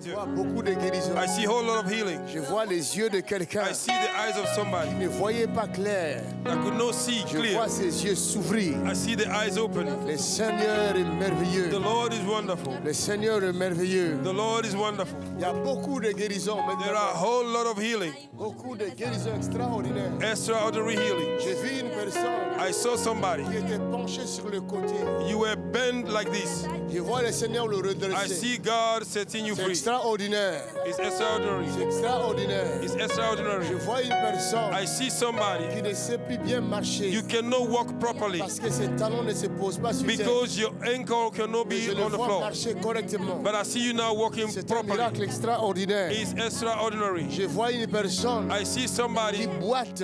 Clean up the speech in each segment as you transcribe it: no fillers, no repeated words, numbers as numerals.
Je vois beaucoup de guérisons. I see a whole lot of healing. Je vois les yeux de quelqu'un I see the eyes of somebody. qui ne voyait pas clair. I could not see Je clear. vois ses yeux s'ouvrir. I see the eyes opening. Le Seigneur est merveilleux. The Lord is wonderful. Le Seigneur est merveilleux. The Lord is wonderful. Il y a beaucoup de guérisons There are a maintenant. whole lot of healing. Beaucoup de guérisons extraordinaires. Extraordinary healing. J'ai vu une personne I saw somebody. qui était penchée sur le côté. You were bent like this. Je vois le Seigneur le I redresser. see God setting you C'est free. extraordinaire. It's extraordinary. C'est extraordinaire. It's Je extraordinary. vois une personne I see somebody. qui ne sait plus bien marcher You cannot walk properly parce que ses talons ne se posent pas sur terre. because your ankle cannot Mais be je le on the vois floor. marcher correctement. But I see you now walking C'est un properly. miracle extraordinaire. It's extraordinary. Je vois une personne I see qui somebody. boite,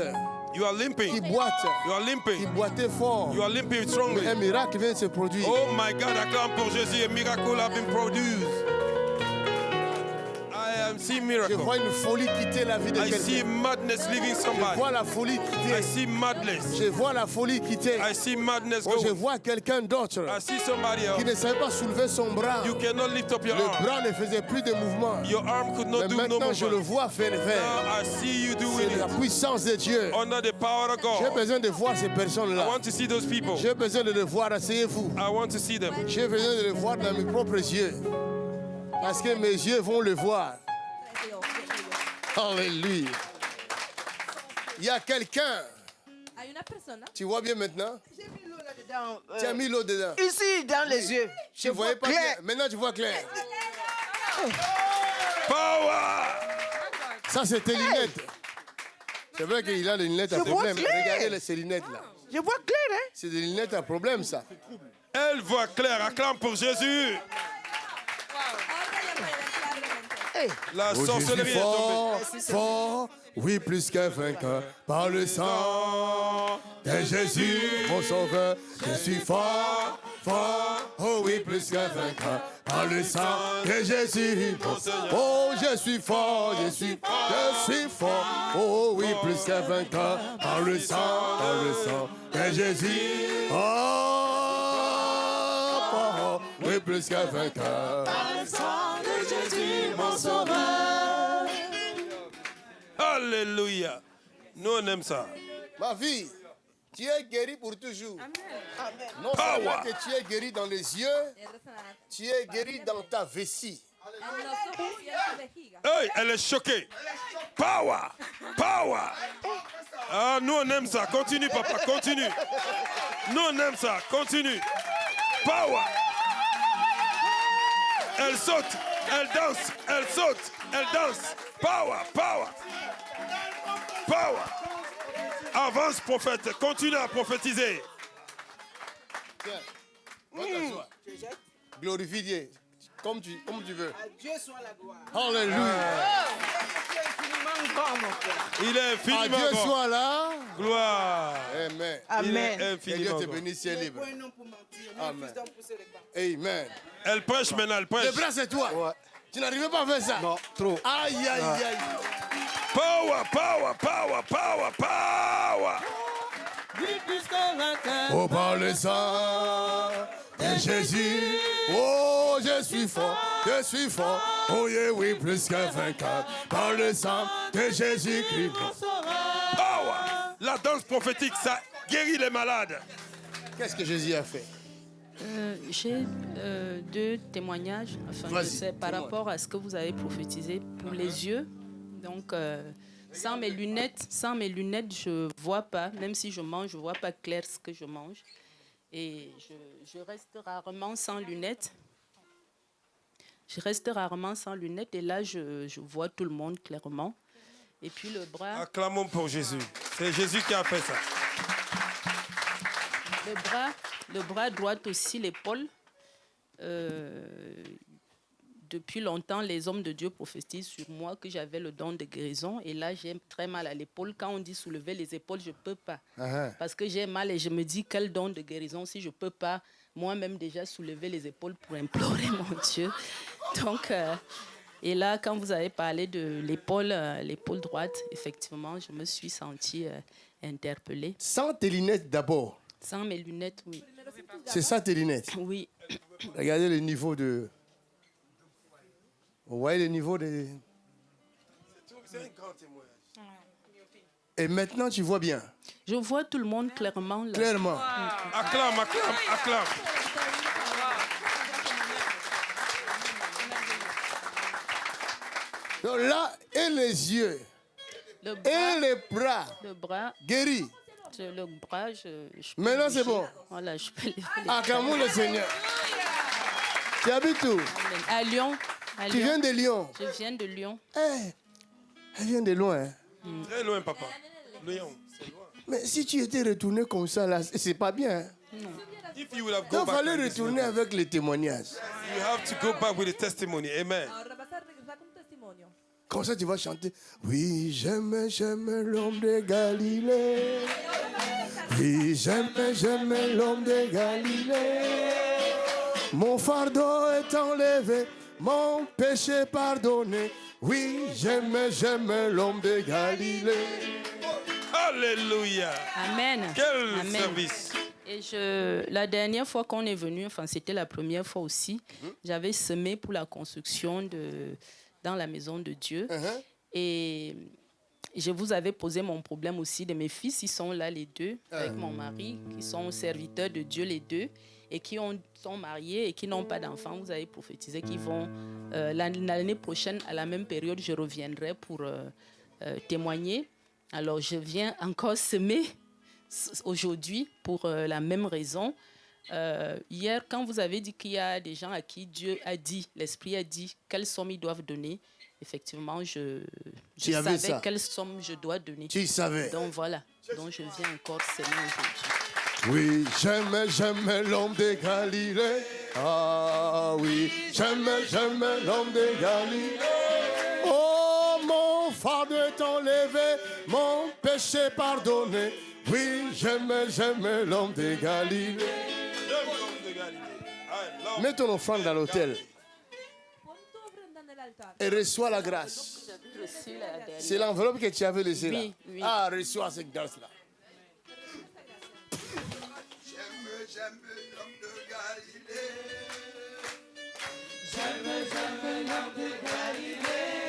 You are qui limping. boite, You are qui limping. boitait fort. You are limping Un strongly. miracle vient de se produire. Oh my God, acclame pour Jésus. A miracle has been produced. I am seeing Je miracle. vois une folie quitter la vie de I see quelqu'un. madness leaving Je somebody. vois la folie I quitter. see madness. Je vois la folie quitter. I see madness Oh, je go. vois quelqu'un d'autre I see somebody qui ne else. savait pas soulever son bras. You cannot lift up your Le arm. bras ne faisait plus de mouvement. Your arm could Mais not do no maintenant, je le movement. vois faire. Now I see you doing C'est la it puissance de Dieu. under the power of J'ai God. besoin de voir ces I personnes-là. want to see those people. J'ai besoin de les voir. Asseyez-vous. I want to see them. J'ai besoin de les voir dans mes propres yeux. Parce que mes yeux vont le voir. Alléluia. Il y a quelqu'un. Hay una persona. Tu vois bien maintenant? J'ai mis l'eau là-dedans. Tu as mis l'eau dedans. Ici, dans les yeux. Tu Je ne voyais vois pas clair. clair. Maintenant, tu vois clair. Power! Ça, c'est tes lunettes. C'est vrai qu'il a des lunettes à Je vois problème. clair. Regardez ces lunettes-là. Je vois clair, hein? C'est des lunettes à problème, ça. Elle voit clair. Acclame pour Jésus. Hey. La Oh, je suis sorcellerie est fort, tombée. fort, oui, plus qu'un vainqueur, par le sang de Jésus, mon sauveur. Je suis fort, fort, oh oui, plus qu'un vainqueur, par le sang de Jésus, mon Seigneur. Oh, je suis fort, je suis fort, oh oui, plus qu'un vainqueur, par le sang de Jésus. Oh, fort, oui, plus qu'un vainqueur. Alléluia. Nous, on aime ça. Ma fille, tu es guérie pour toujours. Non Power. seulement que tu es guérie dans les yeux, tu es guérie dans ta vessie. Hey, elle est choquée. Power. Power. Ah, nous, on aime ça. Continue, papa. Continue. Nous, on aime ça. Continue. Power. Elle saute. Elle danse. Elle saute. Elle danse. Power. Power. Power. Avance, prophète. Continue à prophétiser. Tiens, va t'asseoir. Glorifie Dieu, comme tu veux. À Dieu soit la gloire. Alléluia. C'est infiniment grand, mon frère. Il est À infiniment Dieu bon. soit là. Gloire. Amen. Il est Amen. Et Dieu infiniment te bon. bénisse, tu es Il est libre. pas un homme pour mentir, ni un Amen. fils d'homme pour se répandre. Amen. Elle prêche maintenant, elle Le prêche. bras, c'est toi. Tu n'arrivais pas à faire ça. Non, trop. Aïe, aïe, aïe. Power, power, power, power, power. Oh, par le sang de Jésus. Oh, je suis fort. Oh, yeah, oui, plus qu'un vainqueur. Par le sang de Jésus-Christ. Power. La danse prophétique, ça guérit les malades. Qu'est-ce que Jésus a fait? J'ai deux témoignages, enfin, Vas-y, je sais, par dis-moi. rapport à ce que vous avez prophétisé pour les yeux. Donc, sans mes lunettes, je vois pas. Même si je mange, je vois pas clair ce que je mange. Et je reste rarement sans lunettes. Je reste rarement sans lunettes. Et là, je vois tout le monde clairement. Et puis le bras. Acclamons pour Jésus. C'est Jésus qui a fait ça. Le bras droit aussi, l'épaule. Depuis longtemps, les hommes de Dieu prophétisent sur moi que j'avais le don de guérison. Et là, j'ai très mal à l'épaule. Quand on dit soulever les épaules, je ne peux pas. Parce que j'ai mal et je me dis quel don de guérison si je ne peux pas moi-même déjà soulever les épaules pour implorer mon Dieu. Donc, et là, quand vous avez parlé de l'épaule droite, effectivement, je me suis sentie interpellée. Sans tes lunettes d'abord. Sans mes lunettes, oui. C'est ça tes lunettes. Oui. Regardez le niveau de... Vous voyez le niveau des... C'est un grand témoignage. Et maintenant, tu vois bien. Je vois tout le monde clairement là. Clairement. Acclame, acclame, acclame. Donc là, et les yeux, Le et bras, les bras le bras, guéris. le bras, je peux Maintenant, c'est bouger. bon. Voilà, je peux lever les Acclamons le Seigneur. Tu habites où? Amen. À Lyon. À Tu Lyon. viens de Lyon. Je viens de Lyon. Eh, elle vient de loin. Hein. Très loin, papa. Lyon, c'est loin. Mais si tu étais retourné comme ça, là, c'est pas bien. Hein. If you would have Il gone back fallait like this, retourner avec les témoignages. you have to go back with the testimony. Amen. Comme ça, tu vas chanter. Oui, j'aime l'homme de Galilée. Oui, j'aime l'homme de Galilée. Mon fardeau est enlevé, mon péché pardonné. Oui, j'aime l'homme de Galilée. Alléluia. Amen. Quel Amen. service. Et la dernière fois qu'on est venu, enfin c'était la première fois aussi, j'avais semé pour la construction dans la maison de Dieu. Et je vous avais posé mon problème aussi de mes fils. Ils sont là les deux, avec mon mari, qui sont serviteurs de Dieu les deux, et qui sont mariés et qui n'ont pas d'enfants. Vous avez prophétisé qu'ils vont, l'année prochaine, à la même période, je reviendrai pour témoigner. Alors je viens encore semer aujourd'hui pour la même raison. Hier, quand vous avez dit qu'il y a des gens à qui Dieu a dit, l'Esprit a dit quelle somme ils doivent donner, effectivement, je savais quelle somme je dois donner. Tu savais. Donc voilà, donc je viens encore semer aujourd'hui. Oui, j'aime l'homme de Galilée. Ah oui, j'aime l'homme de Galilée. Oh, mon fardeau est enlevé, mon péché pardonné. Oui, j'aime l'homme de Galilée. Mets ton offrande dans l'autel et reçois la grâce. C'est l'enveloppe que tu avais laissée là. Oui. Ah, reçois cette grâce-là. J'aime l'homme de Galilée. J'aime l'homme de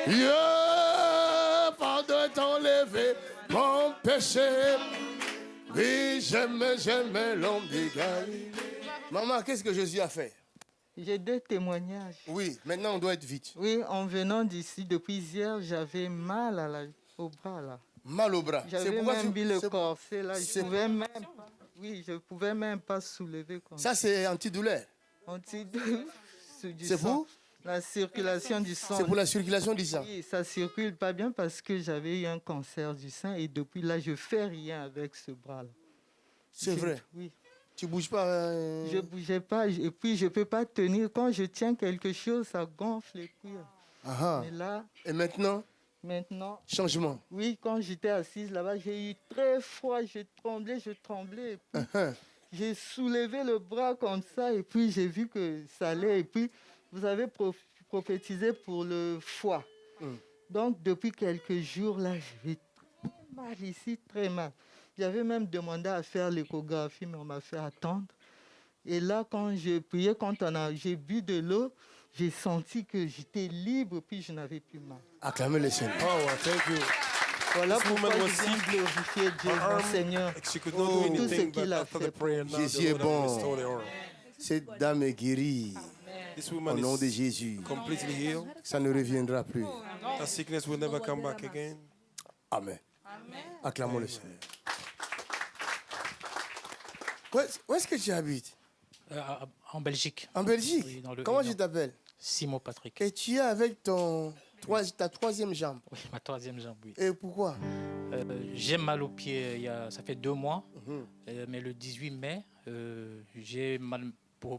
Galilée. Yeah, pardon est enlevé, mon péché. Oui, j'aime l'homme de Galilée. Maman, qu'est-ce que Jésus a fait? J'ai 2 témoignages. Oui, maintenant on doit être vite. Oui, en venant d'ici, depuis hier, j'avais mal au bras là. Mal au bras. J'avais même mis le corset là. Je pouvais même pas soulever comme ça. Ça, c'est antidouleur. C'est pour la circulation du sang. C'est pour la circulation du sang. Oui, ça circule pas bien parce que j'avais eu un cancer du sein et depuis là, je fais rien avec ce bras là. C'est vrai? Oui. Tu bouges pas? Je bougeais pas et puis je peux pas tenir. Quand je tiens quelque chose, ça gonfle et puis. Mais là. Et maintenant? Changement. Oui, quand j'étais assise là-bas, j'ai eu très froid, je tremblais. Et puis, j'ai soulevé le bras comme ça et puis j'ai vu que ça allait. Et puis, vous avez prophétisé pour le foie. Donc, depuis quelques jours là, j'ai très mal ici, très mal. J'avais même demandé à faire l'échographie, mais on m'a fait attendre. Et là, quand j'ai prié, j'ai bu de l'eau, j'ai senti que j'étais libre, puis je n'avais plus mal. Acclamez le Seigneur. Oh, thank you. Voilà pourquoi je viens glorifier Dieu, mon Seigneur, pour tout ce qu'il a fait. Jésus est bon. Cette dame est guérie. This Au woman nom de is Jésus. completely healed. Ça ne reviendra plus. That sickness will never come back again. Amen. Acclamons le Seigneur. Où est-ce que tu habites? En Belgique. En Belgique? Oui, Comment tu t'appelles? Simon Patrick. Et tu es avec ta troisième jambe. Oui, ma troisième jambe, oui. Et pourquoi? J'ai mal au pied, ça fait 2 mois. Mais le 18 mai, j'ai mal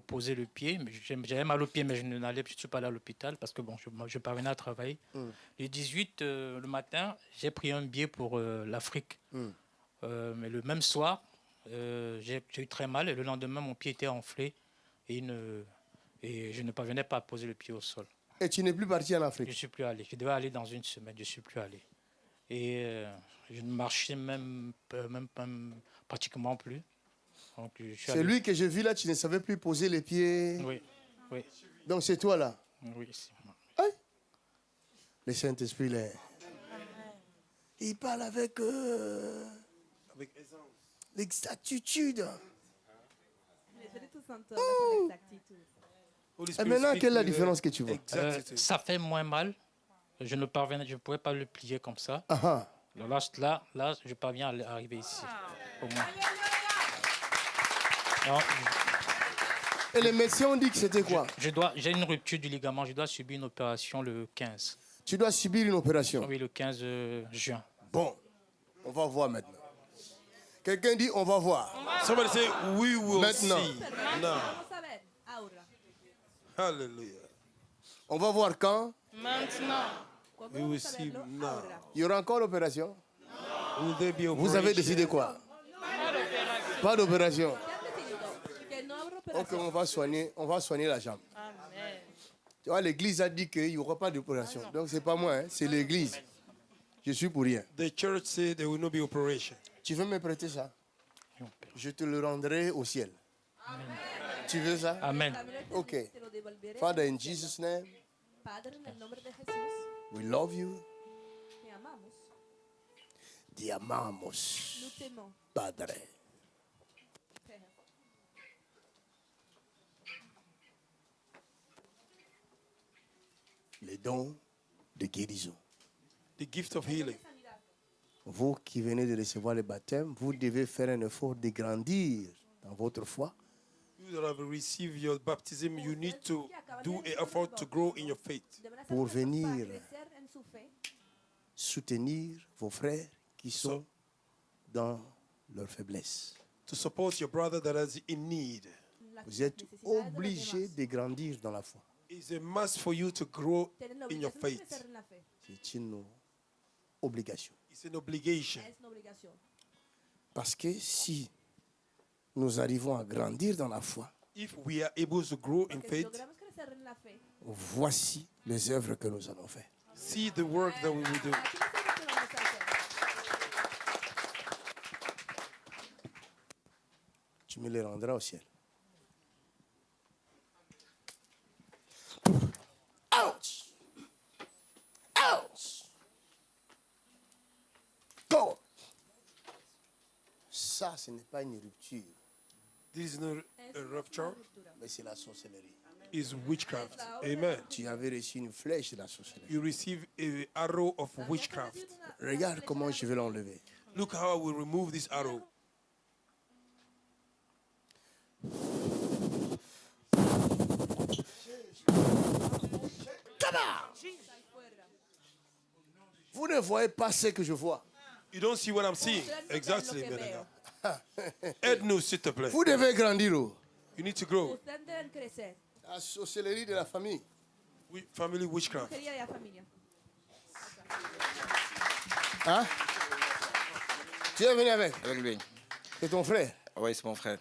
posé le pied. J'avais mal au pied, mais je ne suis pas allé à l'hôpital parce que bon, je parvenais à travailler. Le 18, le matin, j'ai pris un billet pour l'Afrique. Mais le même soir, j'ai eu très mal et le lendemain, mon pied était enflé et je ne parvenais pas à poser le pied au sol. Et tu n'es plus parti en Afrique? Je ne suis plus allé. Je devais aller dans 1 semaine, je ne suis plus allé. Et je ne marchais même pratiquement plus. C'est lui que j'ai vu là, tu ne savais plus poser les pieds. Oui. Donc c'est toi là? Oui, c'est moi. Hey. Le Saint-Esprit, il parle avec l'exactitude. Et maintenant, quelle est la différence que tu vois? Ça fait moins mal. Je ne pourrais pas le plier comme ça. Ah, Là, je parviens à arriver ici. Au moins. Alors, et les médecins ont dit que c'était quoi? J'ai une rupture du ligament. Je dois subir une opération le 15. Tu dois subir une opération? Oui, le 15 juin. Bon, on va voir maintenant. Quelqu'un dit on va voir. Somebody say, we will Maintenant. see. Now. Hallelujah. On va voir quand? Maintenant. We will see now. Il y aura encore l'opération? Will there be Vous avez operation? décidé quoi? Pas d'opération. Ok, on va soigner la jambe. Tu vois, l'église a dit qu'il n'y aura pas d'opération. Donc, ce n'est pas moi, hein, c'est l'église. Je suis pour rien. The church said there will not be operation. Tu veux me prêter ça? Je te le rendrai au ciel. Tu veux ça? Amen. Ok. Father, in Jesus' name, Padre, nel nome de Jesús, we love you. te amamos, Te amamos, nous t'aimons. Padre. Les dons de guérison. The gift of healing. Vous qui venez de recevoir le baptême, vous devez faire un effort de grandir dans votre foi. You that have received your baptism, you need to do an effort to grow in your faith. Pour venir Crecer en su fe, soutenir vos frères qui sont dans leur faiblesse. To support your brother that is in need. la Vous êtes necesidad de los obligé demás. de grandir dans la foi. It's a must for you to grow Tienen la in your obligación de faith. crecer en la fe. C'est une obligation. It's an obligation. Es una obligación. Parce que si nous arrivons à grandir dans la foi, If we are able to grow in Que si faith, logramos crecer en la fe, voici les œuvres que nous allons faire. see the work that we will do. aquí no sé lo que vamos a hacer. Tu me les rendras au ciel. Ouch! Ouch! Go! Ça, ce n'est pas une rupture, This is not a rupture, mais c'est la sorcellerie. it's witchcraft. Amen. Tu avais reçu une flèche de la sorcellerie. You receive an arrow of witchcraft. Regarde comment je vais l'enlever. Look how I will remove this arrow. Vous ne voyez pas ce que je vois. You don't see what I'm seeing. Exactly, Lo que Menega. veo. Aide-nous, s'il te plaît. Vous devez grandir. Oh. You need to grow. Ustedes deben crecer. La sorcellerie de la famille. Family witchcraft. Brujería de la familia. Hein? Tu es venu avec? Avec lui. C'est ton frère? Oui, c'est mon frère.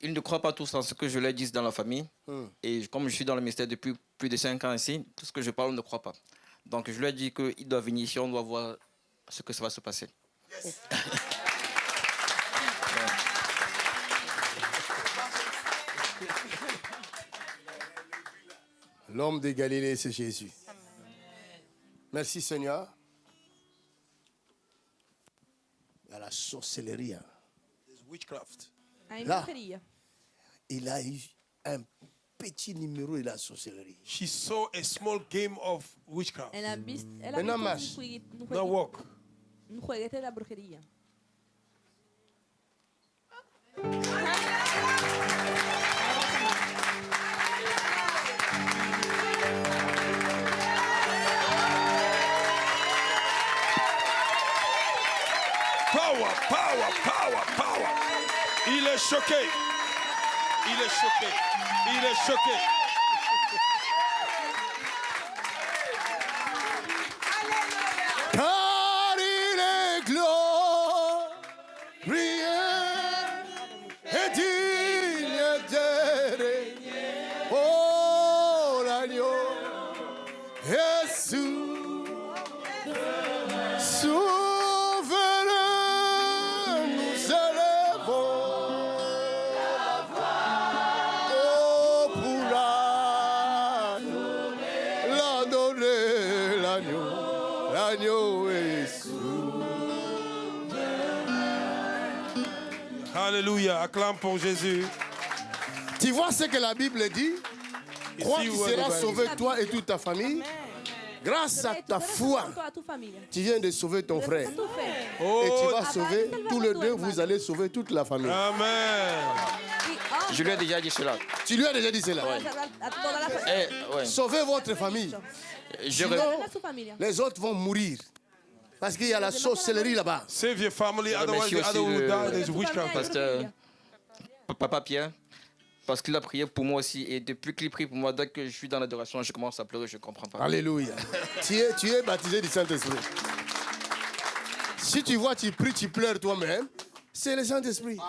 Ils ne croient pas tous en ce que je leur dis dans la famille. Et comme je suis dans le ministère depuis plus de 5 ans ici, tout ce que je parle, on ne croit pas. Donc je leur ai dit qu'ils doivent venir ici, on doit voir ce que ça va se passer. L'homme de Galilée, c'est Jésus. Merci Seigneur. Il y a la sorcellerie. Hein. There's witchcraft. Hay Là. brujería. Il a eu un petit numéro de la sorcellerie. She saw a small game of witchcraft. Él ha visto Maintenant marche. Now walk. un jueguete de la brujería. Power, power, power, power. Il est choqué. Il est choqué. Il est choqué. Car il est glorieux et digne de régner. Oh l'agneau Jésus, souverain, nous élevons la voix. Oh pour l'adonner. l'agneau est souverain. Alléluia. Acclame pour Jésus. Tu vois ce que la Bible dit? Crois Ici, que tu où seras elle est sauvé, toi et toute ta famille. Grâce à ta foi, tu viens de sauver ton frère. Et tu vas sauver, tous les deux, vous allez sauver toute la famille. Amen. Je lui ai déjà dit cela. Tu lui as déjà dit cela? Ouais. Sauvez votre famille. Sinon, les autres vont mourir. Parce qu'il y a la sorcellerie là-bas. Save your family, Je remercie otherwise the aussi other will die. There's witchcraft. Pasteur Papa Pierre, parce qu'il a prié pour moi aussi. Et depuis qu'il prie pour moi, dès que je suis dans l'adoration, je commence à pleurer, je ne comprends pas. Alléluia. Tu es baptisé du Saint-Esprit. Si tu vois, tu pries, tu pleures toi-même, c'est le Saint-Esprit.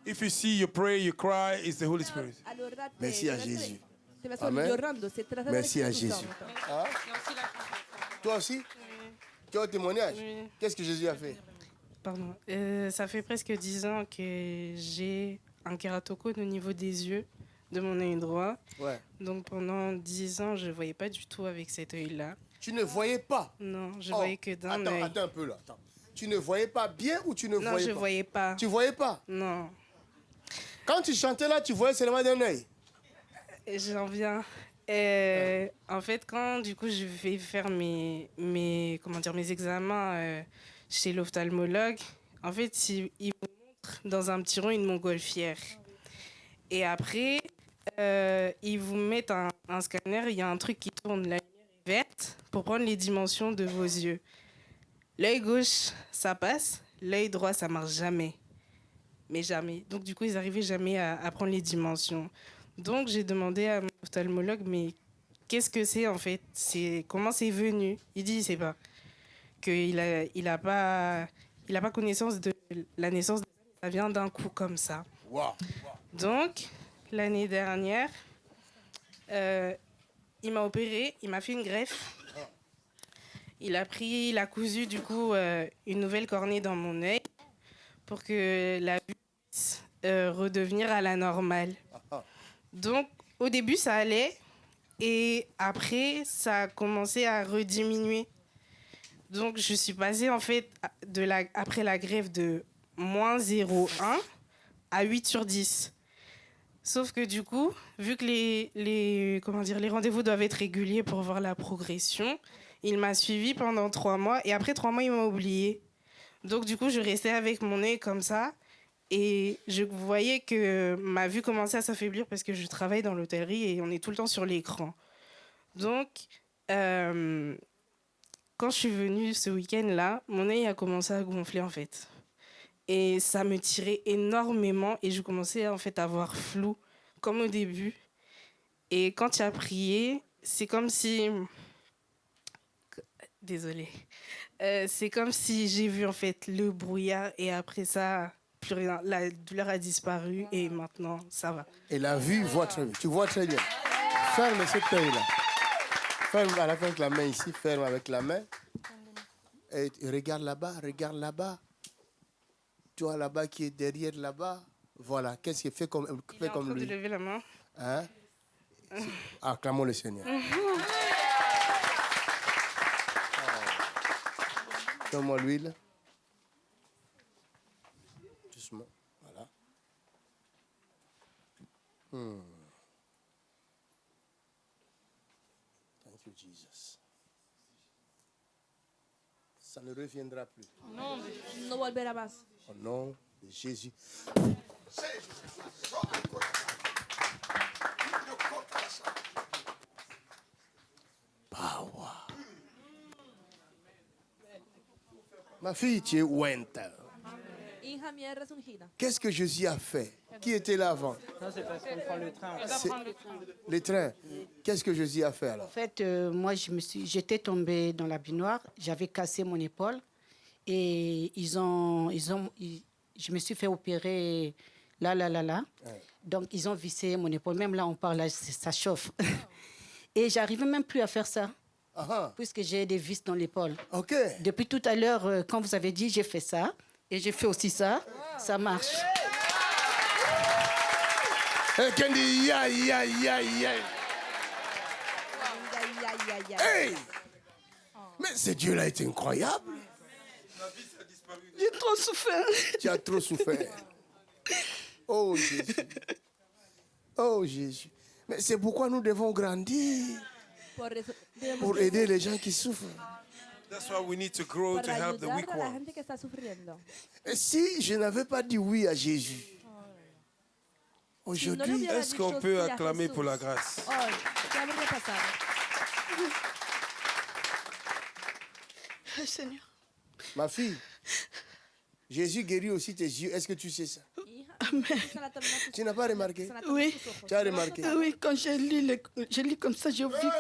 If you see, you pray, you cry, it's the Holy Spirit. Merci à Jésus. Amen. Merci à Jésus. Hein? Toi aussi? Tu as un témoignage? Qu'est-ce que Jésus a fait? Pardon. Ça fait presque 10 ans que j'ai un kératocone au niveau des yeux de mon œil droit. Ouais. Donc pendant 10 ans, je ne voyais pas du tout avec cet œil-là. Tu ne voyais pas? Non, je voyais que d'un œil. Attends un peu là. Attends. Tu ne voyais pas bien ou tu ne voyais pas? Non, je ne voyais pas. Tu ne voyais pas? Non. Quand tu chantais là, tu voyais seulement d'un œil? J'en viens. En fait, quand du coup je vais faire mes examens chez l'ophtalmologue, en fait, il me montre dans un petit rond une montgolfière. Et après, ils vous mettent un scanner, il y a un truc qui tourne, la lumière est verte, pour prendre les dimensions de vos yeux. L'œil gauche, ça passe, l'œil droit, ça marche jamais. Mais jamais. Donc du coup, ils n'arrivaient jamais à prendre les dimensions. Donc j'ai demandé à mon ophtalmologue, mais qu'est-ce que c'est en fait? Comment c'est venu? Il dit, il ne sait pas. Qu'il a pas connaissance de la naissance, ça vient d'un coup comme ça. Wow. Donc, l'année dernière, il m'a opéré, il m'a fait une greffe. Il a cousu du coup une nouvelle cornée dans mon œil pour que la vue puisse redevenir à la normale. Donc, au début, ça allait. Et après, ça a commencé à rediminuer. Donc, je suis passée, en fait, après la greffe de moins 0,1 à 8 sur 10. Sauf que du coup, vu que les rendez-vous doivent être réguliers pour voir la progression, il m'a suivi pendant 3 mois. Et après 3 mois, il m'a oublié. Donc, du coup, je restais avec mon œil comme ça. Et je voyais que ma vue commençait à s'affaiblir parce que je travaille dans l'hôtellerie et on est tout le temps sur l'écran. Donc, quand je suis venue ce week-end-là, mon œil a commencé à gonfler en fait. Et ça me tirait énormément et je commençais en fait à avoir flou, comme au début. Et quand tu as prié, c'est comme si... Désolée. C'est comme si j'ai vu en fait le brouillard et après ça... plus rien. La douleur a disparu et maintenant, ça va. Et la vue voit très bien. Tu vois très bien. Ferme cet œil-là. Ferme à la fin avec la main ici. Ferme avec la main. Et regarde là-bas, regarde là-bas. Tu vois là-bas qui est derrière là-bas. Voilà. Qu'est-ce qu'il fait comme, Il est en train de lever la main. Hein? Acclamons le Seigneur. Donne-moi l'huile. Voilà. Thank you, Jesus. Ça ne reviendra plus. No, no volverá más. Au nom de Jésus. Power. Ma fille, tu es Winter. Hija mía, eres ungida. Qu'est-ce que Jésus a fait? Qui était là avant? Ça, c'est parce qu'on prend le train. Les trains. Qu'est-ce que Jésus a fait alors? En fait, moi, j'étais tombée dans la baignoire, j'avais cassé mon épaule et je me suis fait opérer là. Ouais. Donc, ils ont vissé mon épaule. Même là, on parle, là, ça chauffe. Et j'arrivais même plus à faire ça. Puisque j'ai des vis dans l'épaule. OK. Depuis tout à l'heure, quand vous avez dit, j'ai fait ça. Et j'ai fait aussi ça. Ça marche. Et Kendi, ya. Hey! Mais ce Dieu-là est incroyable. J'ai trop souffert. Tu as trop souffert. Oh Jésus. Oh Jésus. Mais c'est pourquoi nous devons grandir pour aider les gens qui souffrent. That's why we need to grow to help the weak one. Et si je n'avais pas dit oui à Jésus, aujourd'hui, Est-ce qu'on peut acclamer pour la grâce? Seigneur. ma fille, Jésus guérit aussi tes yeux. Est-ce que tu sais ça? Tu n'as pas remarqué? Oui. Tu as remarqué? Oui, quand je lis comme ça, je vis.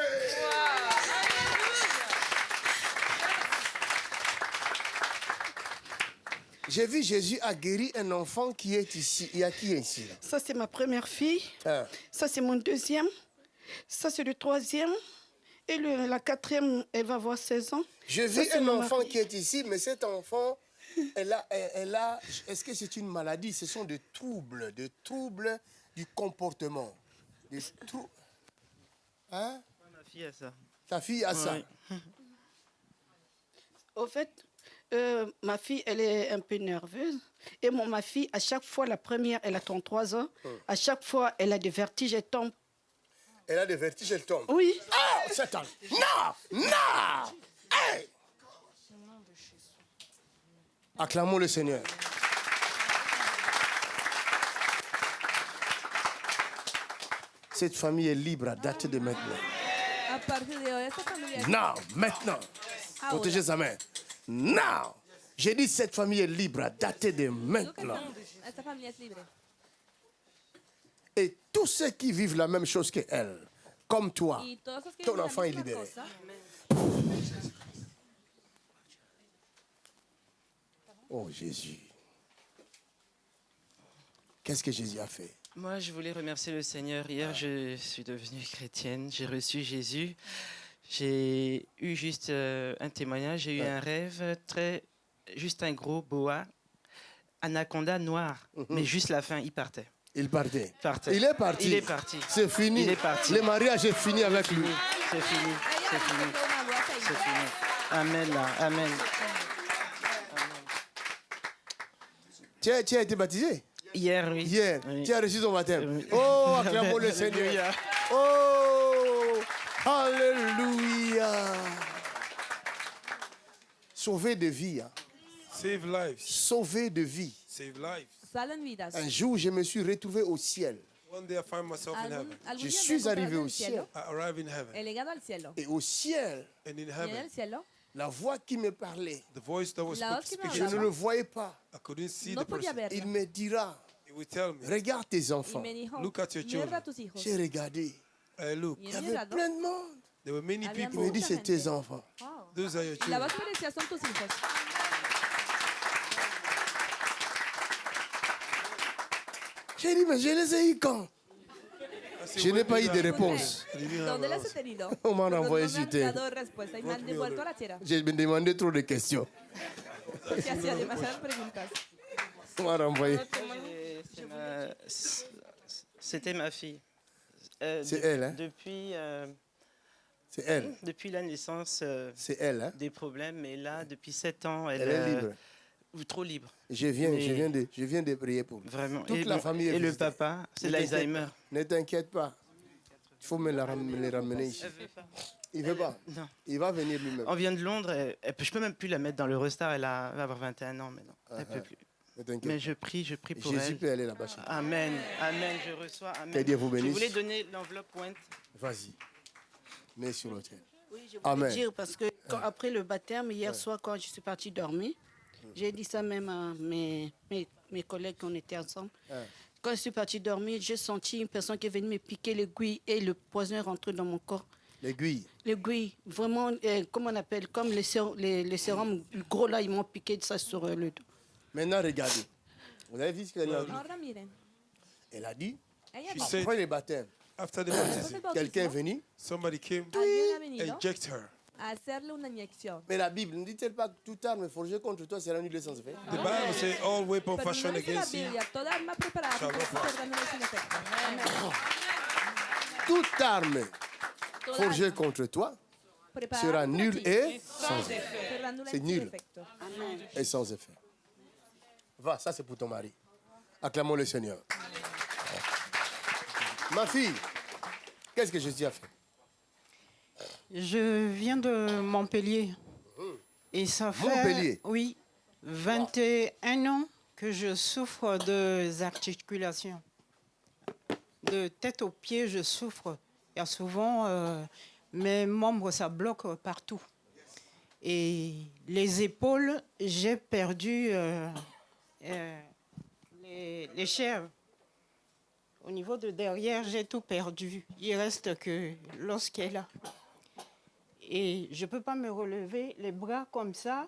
J'ai vu Jésus a guéri un enfant qui est ici. Il y a qui est ici? Là? Ça, c'est ma première fille. Ah. Ça, c'est mon deuxième. Ça, c'est le troisième. Et la quatrième, elle va avoir 16 ans. Je vis un enfant qui est ici, mais cet enfant, elle a est-ce que c'est une maladie? Ce sont des troubles du comportement. Des troubles. Hein? Ma fille a ça. Ta fille a ça? Oui. Au fait, ma fille, elle est un peu nerveuse. Et ma fille, à chaque fois, la première, elle a 33 ans. À chaque fois, elle a des vertiges, elle tombe. Elle a des vertiges, elle tombe. Oui. Ah, Satan! Non! Non! Hey! Acclamons le Seigneur. Cette famille est libre à dater de maintenant. A partir de hoy, esta familia es Non, maintenant. Protégez sa main. Non! J'ai dit cette famille est libre à dater de maintenant. esta familia es libre. Et tous ceux qui vivent la même chose qu'elle, comme toi, Y todos los que ton viven la enfant est misma libéré. cosa, Oh Jésus. Qu'est-ce que Jésus a fait? Moi, je voulais remercier le Seigneur. Hier, je suis devenue chrétienne. J'ai reçu Jésus. J'ai eu juste un témoignage. J'ai eu un rêve juste un gros boa, anaconda noir. Mais juste la fin, il partait. Il partait. Partait. Il est parti. Il est parti. C'est fini. Il est parti. Le mariage est fini avec lui. C'est fini. C'est fini. C'est fini. Amen. Là. Amen. Tu as été baptisé? Hier, oui. Hier. Oui. Tu as reçu ton baptême. Oui. Oh, acclamons le Seigneur. Alléluia. Oh, alléluia. Sauver de vie. Hein. Save lives. Sauver de vie. Save lives. salen vidas. Un jour, je me suis retrouvé au ciel. One day I find myself in heaven. Algún Je día me suis he arrivé encontrado en au el cielo. ciel. I arrive in heaven. He llegado al cielo. Et au ciel, And in Y en heaven, el cielo, la voix qui me parlait, the voice that was La voz que me speaking, je ne le voyais pas. I couldn't see no the podía person. Il verlo. me dira, He would tell me, regarde tes Y enfants. me dijo, Look at your children. mira a tus hijos. J'ai regardé. I look. Y Il he y avait mirado. plein de monde. There were many Había Il people. me dit, mucha c'est tes gente. enfants. Wow. Those are your Y la children. voz que me decía, son tus hijos. J'ai dit, mais je les ai eu quand? I said, Je n'ai "Where pas eu did de I-" réponse. I didn't have ¿Dónde an las he answer. tenido? On m'en a No envoyé me sur han terre. dado respuesta y me han devuelto a la tierra. Je me demandais trop de questions. Que hacía demasiadas preguntas. On m'a renvoyé. C'était ma fille. C'est elle, hein? C'est elle. Depuis la naissance, C'est elle, hein? des problèmes, mais là, depuis 7 ans, Elle est libre. Trop libre. Je viens de prier pour lui. Vraiment. Toute Et la famille est et le visitée. papa, c'est Ne t'inquiète l'Alzheimer. pas. Ne t'inquiète pas. Il faut me les ramener ici. Il ne veut pas. Non. Il va venir lui-même. On vient de Londres. Je peux même plus la mettre dans l'Eurostar. Elle va avoir 21 ans maintenant. Elle peut plus. Ne t'inquiète Mais pas. je prie pour Jésus elle. peut aller là-bas. chez toi. Amen. Amen. Je reçois. Amen. Que Dieu vous Je bénisse. voulais donner l'enveloppe pointe. Vas-y. Mets sur l'autel. Oui, je voulais Amen. dire parce que après le baptême, hier soir, quand je suis partie dormir, j'ai dit ça même à mes collègues qu'on était ensemble. Quand je suis partie dormir, j'ai senti une personne qui est venue me piquer l'aiguille et le poison est rentré dans mon corps. L'aiguille. L'aiguille, vraiment, comment on appelle, comme les sérums gros là, ils m'ont piqué de ça sur le dos. Maintenant, regardez. Vous avez vu ce qu'elle a dit? Ahora miren. Elle a dit, Ella She dijo, said, après le baptême, after the baptism, quelqu'un est venu. somebody came, alguien ha venido inject her. a hacerle una inyección. Mais la Bible ne dit-elle pas que toute arme forgée contre toi sera annulée sans effet? The Bible says all weapon Pero no fashioned dice la against you. Biblia, toda arma preparada shall contra not ti será nula sin efecto. Amén. Toute arme Toda forgée arma contre toi sera nul et sans effet. C'est nul et sans effet. Va, ça c'est pour ton mari. Acclamons le Seigneur. Ma fille, qu'est-ce que Jésus a fait? Je viens de Montpellier. Et ça fait, Montpellier? Oui, 21 ans que je souffre des articulations. De tête aux pieds, je souffre. Il y a souvent, mes membres, ça bloque partout. Et les épaules, j'ai perdu les chairs. Au niveau de derrière, j'ai tout perdu. Il reste que l'os qui est là. Et je ne peux pas me relever les bras comme ça.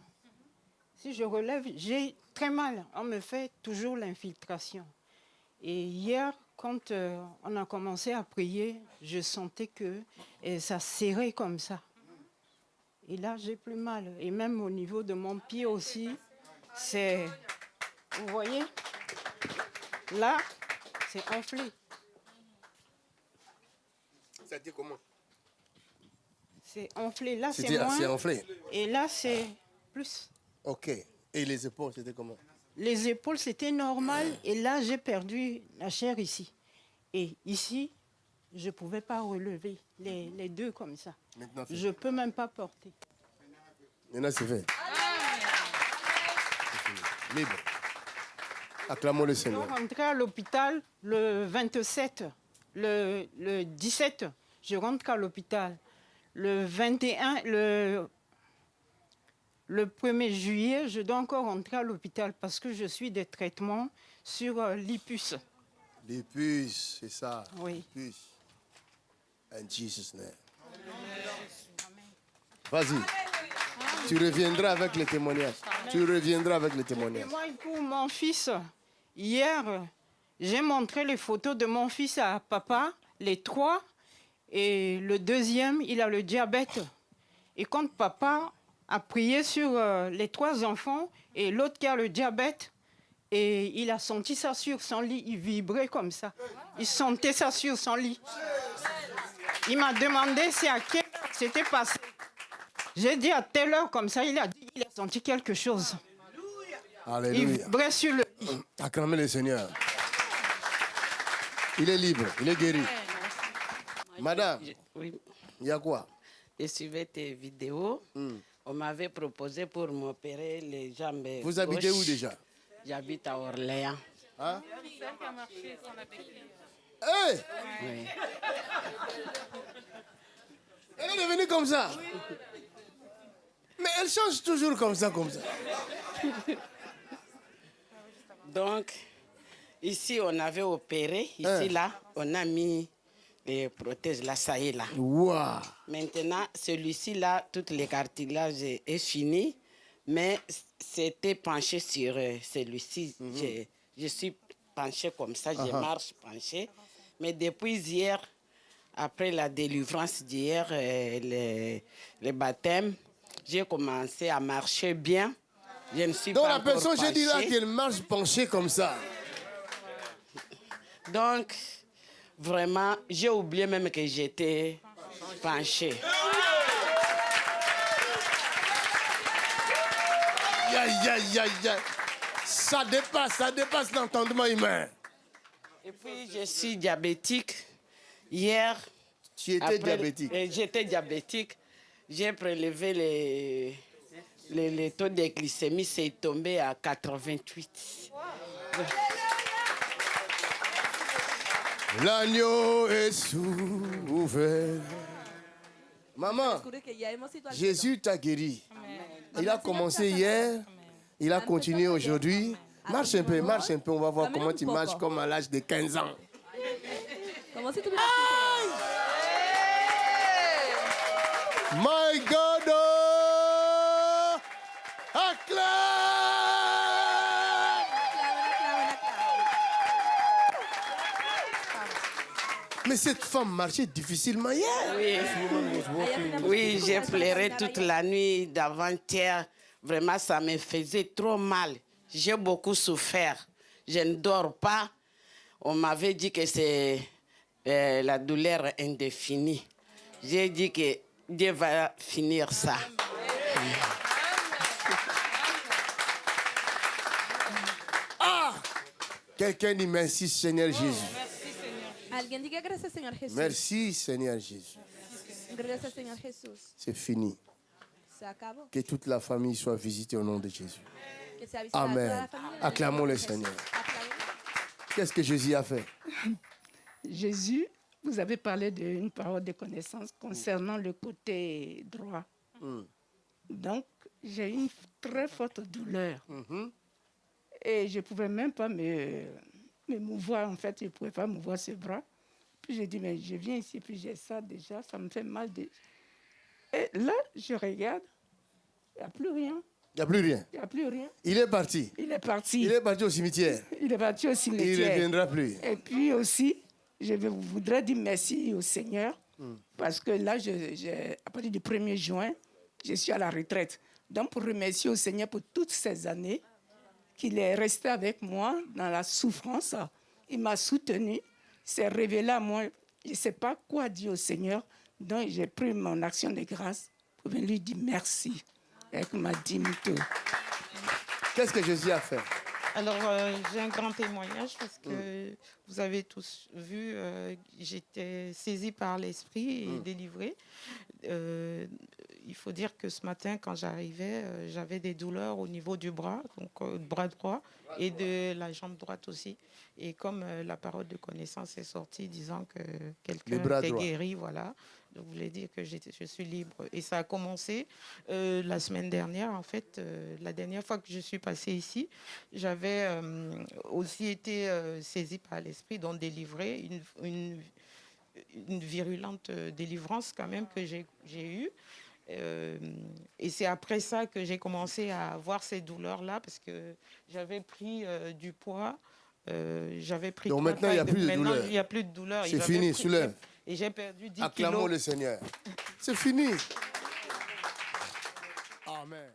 Si je relève, j'ai très mal. On me fait toujours l'infiltration. Et hier, quand on a commencé à prier, je sentais que ça serrait comme ça. Et là, j'ai plus mal. Et même au niveau de mon pied aussi, c'est... Vous voyez? Là, c'est enflé. Ça dit comment? C'est enflé. Là, c'est C'est moins. enflé. Et là, c'est plus. Ok. Et les épaules, c'était comment? Les épaules, c'était normal. Et là, j'ai perdu la chair ici. Et ici, je ne pouvais pas relever les deux comme ça. Maintenant, Je ne peux même pas porter. Maintenant, c'est fait. Libre. Acclamons le Je suis Seigneur. rentrée à l'hôpital le 27. Le 17, je rentre à l'hôpital. Le 21, le 1er juillet, je dois encore rentrer à l'hôpital parce que je suis des traitements sur l'IPUS. L'IPUS, c'est ça. Oui. L'IPUS. In Jesus' name. Vas-y. Tu reviendras avec les témoignages. Tu reviendras avec les Et témoignages. moi, pour mon fils, hier, j'ai montré les photos de mon fils à papa, les 3. Et le deuxième, il a le diabète. Et quand papa a prié sur les 3 enfants, et l'autre qui a le diabète, et il a senti ça sur son lit, il vibrait comme ça. Il sentait ça sur son lit. Il m'a demandé c'est à quelle heure c'était passé. J'ai dit à telle heure comme ça, il a dit il a senti quelque chose. Alléluia. Il vibrait sur le lit. Acclamez le Seigneur. Il est libre, il est guéri. Madame, Oui, il y a quoi? je suivais tes vidéos. On m'avait proposé pour m'opérer les jambes. Vous habitez où déjà? J'habite à Orléans. Hein? Hey! Oui. Elle est devenue comme ça. Mais elle change toujours comme ça, comme ça. Donc, ici, on avait opéré. Ici, là, on a mis les prothèses, là, ça y est, là. Wow. Maintenant, celui-ci, là, toutes les cartilages est fini. Mais c'était penché sur celui-ci. Je suis penché comme ça, je marche penché. Mais depuis hier, après la délivrance d'hier, le baptême, j'ai commencé à marcher bien. Je ne suis Donc pas la encore personne, je dis là penchée. qu'elle marche penchée comme ça. Donc, vraiment, j'ai oublié même que j'étais penchée. Aïe, aïe, aïe, aïe. Ça dépasse l'entendement humain. Et puis, je suis diabétique. Hier... Tu étais diabétique? J'étais diabétique. J'ai prélevé les taux de glycémie, c'est tombé à 88. L'agneau est ouvert. Maman, Jésus t'a guéri. Il a commencé hier, il a continué aujourd'hui. Marche un peu, on va voir comment tu marches comme à l'âge de 15 ans. My God, oh, acclame! Mais cette femme marchait difficilement hier. Oui, j'ai pleuré toute la nuit d'avant-hier. Vraiment, ça me faisait trop mal. J'ai beaucoup souffert. Je ne dors pas. On m'avait dit que c'est la douleur indéfinie. J'ai dit que Dieu va finir ça. Quelqu'un dit merci Seigneur Jésus. Alguien diga gracias, Señor Jesús. Merci Seigneur Jésus. Gracias, Señor Jesús. C'est fini. Se acabó. Que toute la famille soit visitée au nom de Jésus. Que sea visitada toda Amen. la familia. Acclamons le Seigneur. Qu'est-ce que Jésus a fait? Jésus, vous avez parlé d'une parole de connaissance concernant le côté droit. Donc, j'ai une très forte douleur. Et je ne pouvais même pas me mouvoir. En fait, je ne pouvais pas mouvoir ce bras. Puis j'ai dit, mais je viens ici, puis j'ai ça déjà, ça me fait mal. Et là, je regarde, il n'y a plus rien. Il n'y a plus rien. Il n'y a plus rien. Il est parti. Il est parti. Il est parti au cimetière. Il est parti au cimetière. Il ne reviendra plus. Et puis aussi, je voudrais dire merci au Seigneur, parce que là, à partir du 1er juin, je suis à la retraite. Donc, pour remercier au Seigneur pour toutes ces années qu'il est resté avec moi dans la souffrance, il m'a soutenu, il s'est révélé à moi. Je ne sais pas quoi dire au Seigneur, donc j'ai pris mon action de grâce pour venir lui dire merci avec ma dîme tout. Qu'est-ce que Jésus a fait? Alors, j'ai un grand témoignage parce que vous avez tous vu, j'étais saisie par l'esprit et délivrée. Il faut dire que ce matin, quand j'arrivais, j'avais des douleurs au niveau du bras, donc bras droit, et de la jambe droite aussi. Et comme la parole de connaissance est sortie disant que quelqu'un était guéri, voilà, je voulais dire que je suis libre. Et ça a commencé la semaine dernière, en fait. La dernière fois que je suis passée ici, j'avais aussi été saisie par l'esprit, donc délivrée, une virulente délivrance quand même que j'ai eue. Et c'est après ça que j'ai commencé à avoir ces douleurs-là, parce que j'avais pris du poids. J'avais pris. Donc maintenant, il n'y a plus de douleur. Maintenant, il n'y a plus de douleur. C'est fini, soulève. Et j'ai perdu 10 kilos. Acclamons le Seigneur. C'est fini. Amen.